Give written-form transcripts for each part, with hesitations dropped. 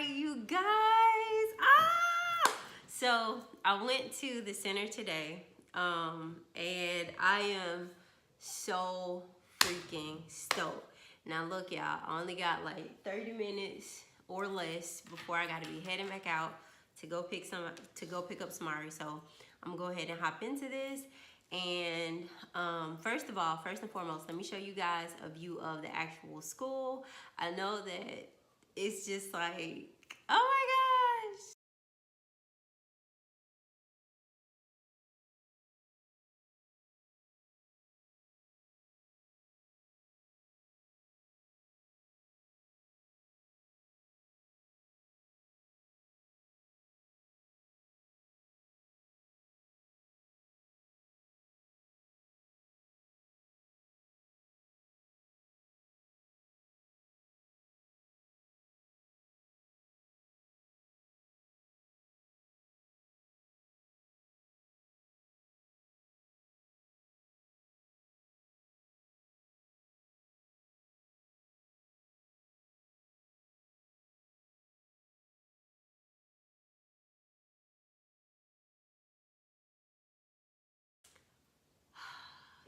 right, you guys. So I went to the center today, and I am so freaking stoked. Now look, y'all, I only got like 30 minutes or less before I gotta be heading back out to go pick up Samari. So I'm gonna go ahead and hop into this. And first and foremost, let me show you guys a view of the actual school. I know that it's just like, oh my gosh.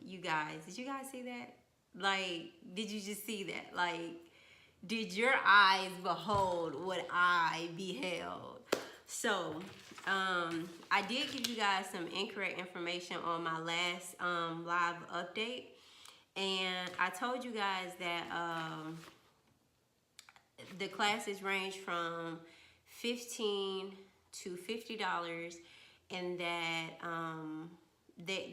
You guys, did you guys see that? Like, did you just see that? Like, did your eyes behold what I beheld? So, I did give you guys some incorrect information on my last live update. And I told you guys that the classes range from $15 to $50, and that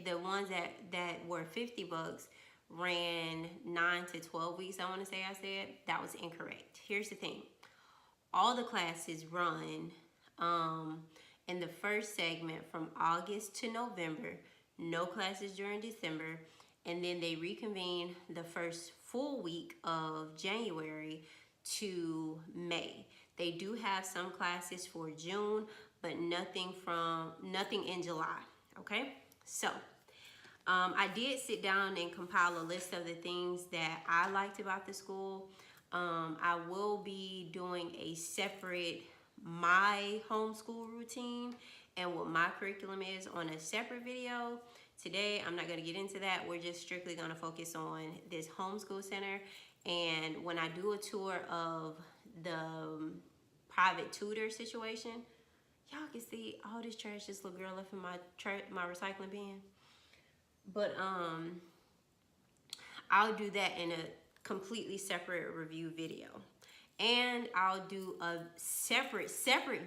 the ones that were $50 ran 9 to 12 weeks. I want to say I said that was incorrect. Here's the thing: all the classes run in the first segment from August to November. No classes during December, and then they reconvene the first full week of January to May. They do have some classes for June, but nothing in July. Okay, so I did sit down and compile a list of the things that I liked about the school. I will be doing a separate my homeschool routine and what my curriculum is on a separate video. Today, I'm not going to get into that. We're just strictly going to focus on this homeschool center. And when I do a tour of the private tutor situation, y'all can see all this trash this little girl left in my recycling bin. But I'll do that in a completely separate review video. And I'll do a separate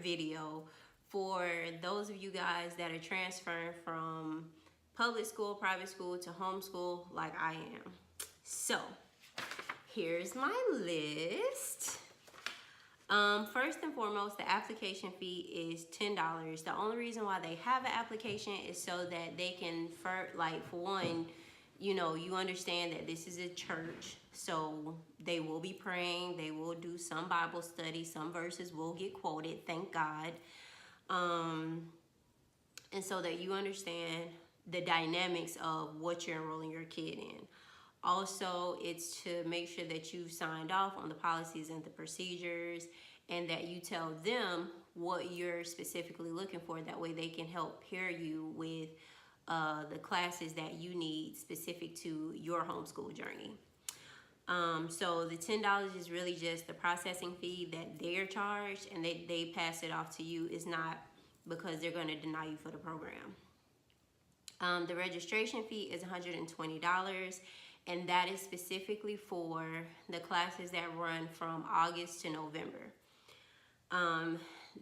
video for those of you guys that are transferring from public school, private school to homeschool like I am. So here's my list. First and foremost, the application fee is $10. The only reason why they have an application is so that they can, for one, you know, you understand that this is a church, so they will be praying, they will do some Bible study, some verses will get quoted, thank God. And so that you understand the dynamics of what you're enrolling your kid in. Also, it's to make sure that you've signed off on the policies and the procedures, and that you tell them what you're specifically looking for. That way they can help pair you with the classes that you need specific to your homeschool journey. So the $10 is really just the processing fee that they're charged, and they pass it off to you. It's not because they're going to deny you for the program. The registration fee is $120, and that is specifically for the classes that run from August to November.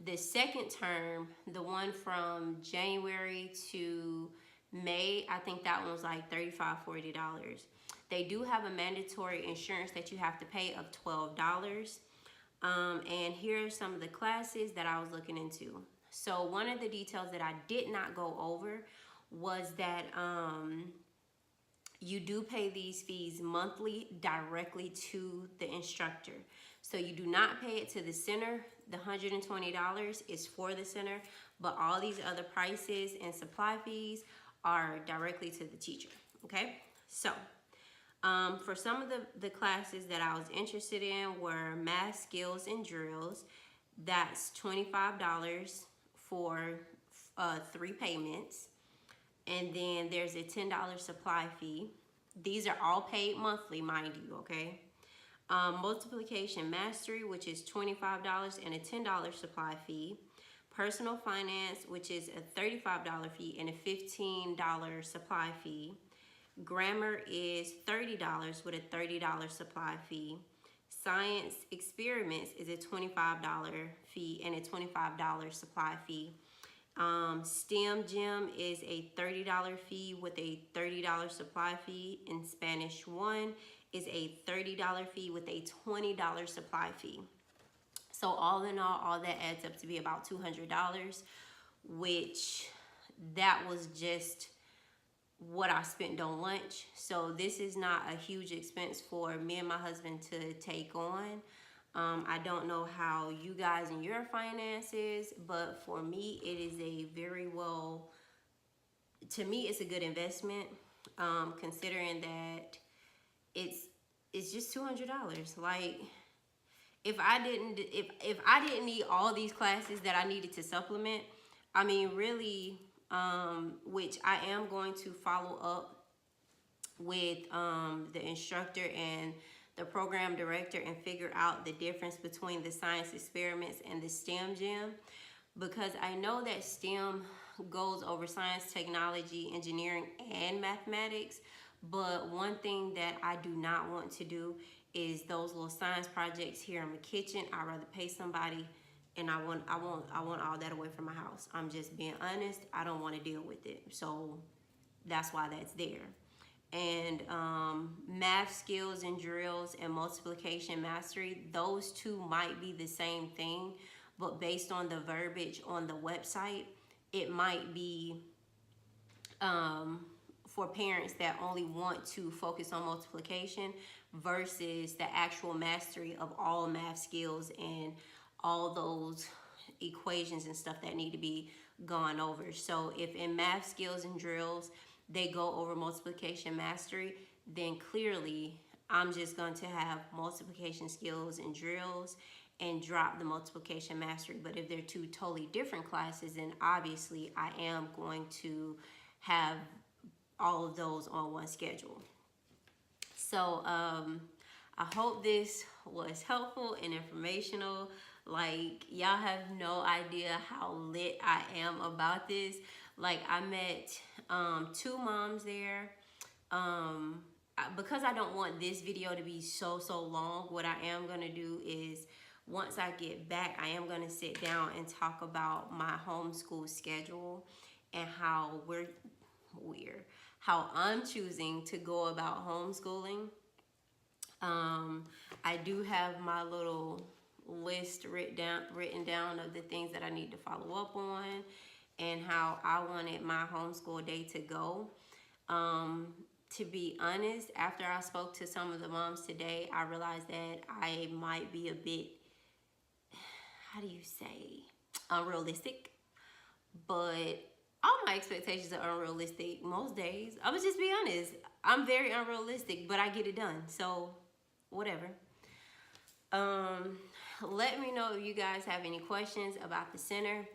The second term, the one from January to May, I think that one was like $35, $40. They do have a mandatory insurance that you have to pay of $12. And here are some of the classes that I was looking into. So one of the details that I did not go over was that you do pay these fees monthly directly to the instructor. So you do not pay it to the center. The $120 is for the center, but all these other prices and supply fees are directly to the teacher, okay? So for some of the classes that I was interested in were math skills and drills. That's $25 for 3 payments. And then there's a $10 supply fee. These are all paid monthly, mind you, okay? Multiplication mastery, which is $25 and a $10 supply fee. Personal finance, which is a $35 fee and a $15 supply fee. Grammar is $30 with a $30 supply fee. Science experiments is a $25 fee and a $25 supply fee. STEM gym is a $30 fee with a $30 supply fee. And Spanish 1 is a $30 fee with a $20 supply fee. So all in all that adds up to be about $200, which that was just what I spent on lunch. So this is not a huge expense for me and my husband to take on. I don't know how you guys and your finances, but for me, it is a very well, to me, it's a good investment, considering that it's just $200. Like, if I didn't need all these classes that I needed to supplement, I mean, really, which I am going to follow up with the instructor and the program director and figure out the difference between the science experiments and the STEM gym, because I know that STEM goes over science, technology, engineering, and mathematics. But one thing that I do not want to do is those little science projects here in the kitchen. I'd rather pay somebody, and I want all that away from my house. I'm just being honest. I don't want to deal with it. So that's why that's there. And math skills and drills and multiplication mastery, those two might be the same thing, but based on the verbiage on the website, it might be for parents that only want to focus on multiplication versus the actual mastery of all math skills and all those equations and stuff that need to be gone over. So if in math skills and drills, they go over multiplication mastery, then clearly I'm just going to have multiplication skills and drills and drop the multiplication mastery. But if they're two totally different classes, then obviously I am going to have all of those on one schedule. So I hope this was helpful and informational. Like, y'all have no idea how lit I am about this. Like, I met 2 moms there. Because I don't want this video to be so long, what I am going to do is, once I get back, I am going to sit down and talk about my homeschool schedule and how I'm choosing to go about homeschooling. I do have my little list written down of the things that I need to follow up on and how I wanted my homeschool day to go. To be honest, after I spoke to some of the moms today, I realized that I might be a bit, unrealistic. But all my expectations are unrealistic most days. I would just be honest. I'm very unrealistic, but I get it done. So, whatever. Let me know if you guys have any questions about the center.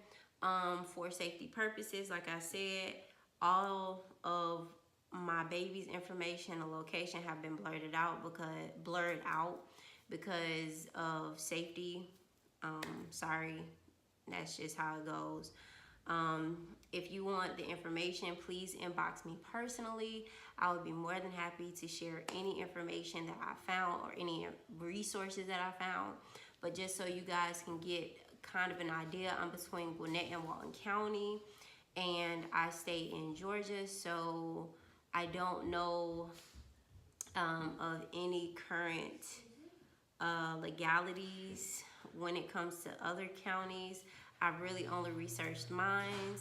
For safety purposes, like I said, all of my baby's information and location have been blurred out because of safety. Sorry, that's just how it goes. If you want the information, please inbox me personally. I would be more than happy to share any information that I found or any resources that I found. But just so you guys can get kind of an idea, I'm between Gwinnett and Walton County, and I stay in Georgia, so I don't know of any current legalities when it comes to other counties. I really only researched mine,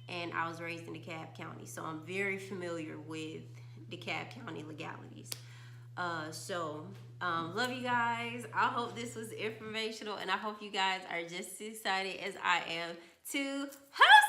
and I was raised in DeKalb County, so I'm very familiar with DeKalb County legalities. Love you guys. I hope this was informational, and I hope you guys are just as excited as I am to host.